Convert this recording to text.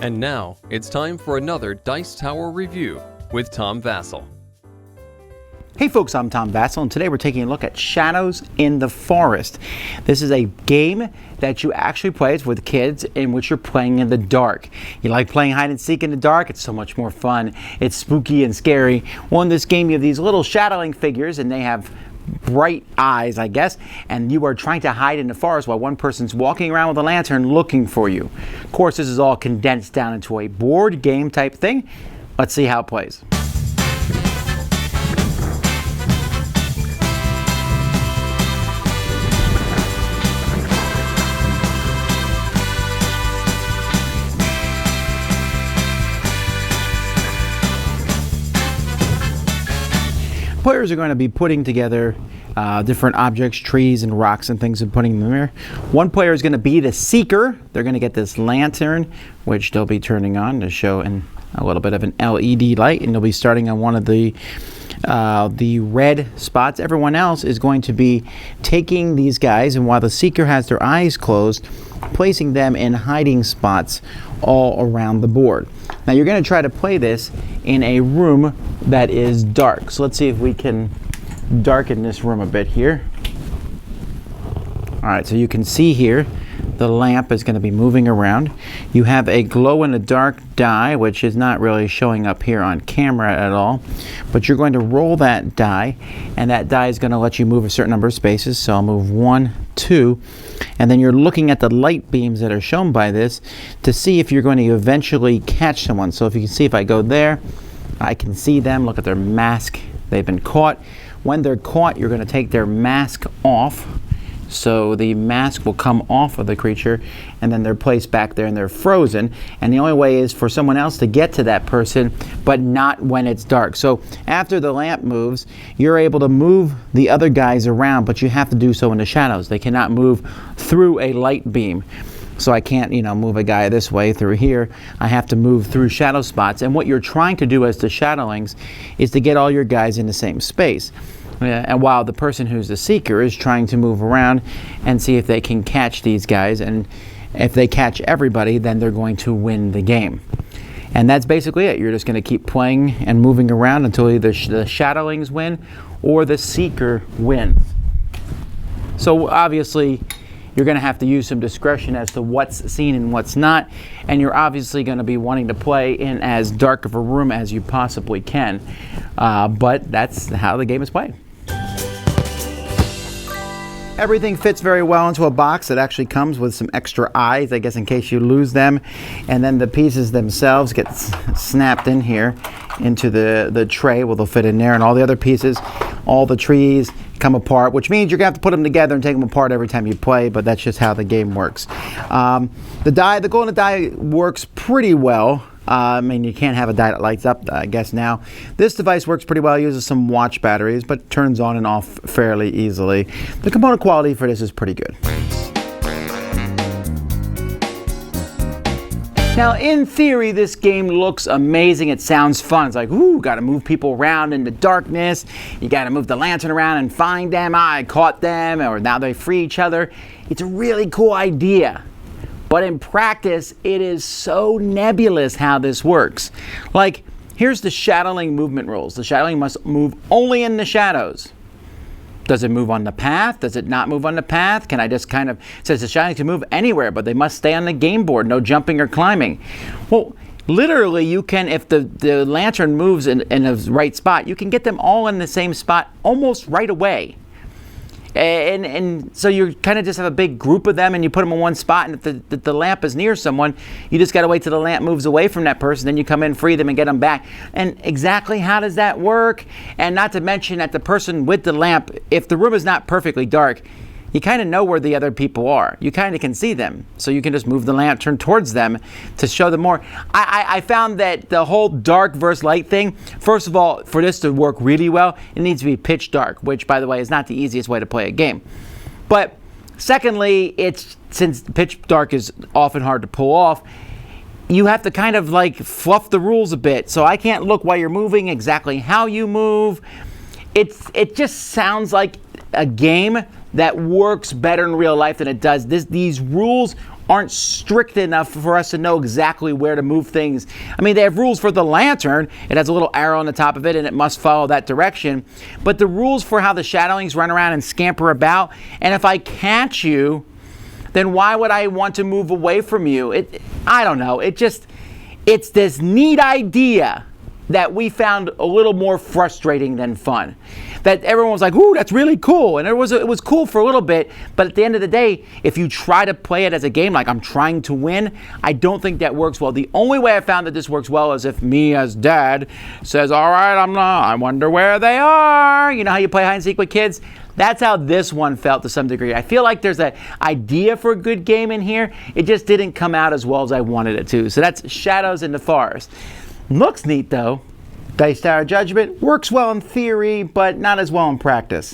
And now, it's time for another Dice Tower review with Tom Vasel. Hey folks, I'm Tom Vasel, and today we're taking a look at Shadows in the Forest. This is a game that you actually play with kids in which you're playing in the dark. You like playing hide and seek in the dark? It's so much more fun. It's spooky and scary. Well, in this game you have these little shadowing figures, and they have bright eyes, I guess, and you are trying to hide in the forest while one person's walking around with a lantern looking for you. Of course, this is all condensed down into a board game type thing. Let's see how it plays. Players are going to be putting together different objects, trees and rocks and things, and putting them there. One player is going to be the seeker. They're going to get this lantern, which they'll be turning on to show a little bit of an LED light, and they'll be starting on one of the red spots. Everyone else is going to be taking these guys, and while the seeker has their eyes closed, placing them in hiding spots all around the board. Now you're going to try to play this in a room that is dark. So let's see if we can darken this room a bit here. Alright, so you can see here the lamp is going to be moving around. You have a glow-in-the-dark die, which is not really showing up here on camera at all, but you're going to roll that die, and that die is going to let you move a certain number of spaces. So I'll move 1, 2, and then you're looking at the light beams that are shown by this to see if you're going to eventually catch someone. So if you can see, if I go there, I can see them. Look at their mask. They've been caught. When they're caught, you're going to take their mask off. So the mask will come off of the creature, and then they're placed back there and they're frozen. And the only way is for someone else to get to that person, but not when it's dark. So after the lamp moves, you're able to move the other guys around, but you have to do so in the shadows. They cannot move through a light beam. So I can't, move a guy this way through here. I have to move through shadow spots. And what you're trying to do as the shadowlings is to get all your guys in the same space. And while the person who's the seeker is trying to move around and see if they can catch these guys, and if they catch everybody, then they're going to win the game. And that's basically it. You're just going to keep playing and moving around until either the shadowlings win or the seeker wins. So obviously you're going to have to use some discretion as to what's seen and what's not, and you're obviously going to be wanting to play in as dark of a room as you possibly can, but that's how the game is played. Everything fits very well into a box that actually comes with some extra eyes, I guess, in case you lose them. And then the pieces themselves get snapped in here into the tray. Well, they'll fit in there, and all the other pieces, all the trees come apart, which means you're going to have to put them together and take them apart every time you play, but that's just how the game works. The golden die works pretty well. You can't have a die that lights up, I guess now. This device works pretty well. It uses some watch batteries, but turns on and off fairly easily. The component quality for this is pretty good. Now, in theory, this game looks amazing. It sounds fun. It's like, ooh, got to move people around in the darkness. You got to move the lantern around and find them. I caught them, or now they free each other. It's a really cool idea. But in practice, it is so nebulous how this works. Like, here's the shadowing movement rules. The shadowing must move only in the shadows. Does it move on the path? Does it not move on the path? Can I just it says the shadowing can move anywhere, but they must stay on the game board. No jumping or climbing. Well, literally, you can, if the lantern moves in the right spot, you can get them all in the same spot almost right away. And so you kind of just have a big group of them, and you put them in one spot, and if the lamp is near someone, you just got to wait till the lamp moves away from that person, then you come in, free them, and get them back. And exactly how does that work? And not to mention that the person with the lamp, if the room is not perfectly dark, you kind of know where the other people are. You kind of can see them. So you can just move the lantern towards them to show them more. I found that the whole dark versus light thing, first of all, for this to work really well, it needs to be pitch dark, which, by the way, is not the easiest way to play a game. But secondly, since pitch dark is often hard to pull off, you have to kind of like fluff the rules a bit. So I can't look while you're moving exactly how you move. It just sounds like a game that works better in real life than it does. These rules aren't strict enough for us to know exactly where to move things. I mean, they have rules for the lantern. It has a little arrow on the top of it, and it must follow that direction. But the rules for how the shadowlings run around and scamper about, and if I catch you, then why would I want to move away from you? I don't know. It's this neat idea that we found a little more frustrating than fun. That everyone was like, ooh, that's really cool. And it was cool for a little bit, but at the end of the day, if you try to play it as a game, like I'm trying to win, I don't think that works well. The only way I found that this works well is if me as dad says, all right, I wonder where they are. You know how you play hide and seek with kids? That's how this one felt to some degree. I feel like there's an idea for a good game in here. It just didn't come out as well as I wanted it to. So that's Shadows in the Forest. Looks neat though. Dice Tower Judgment works well in theory, but not as well in practice.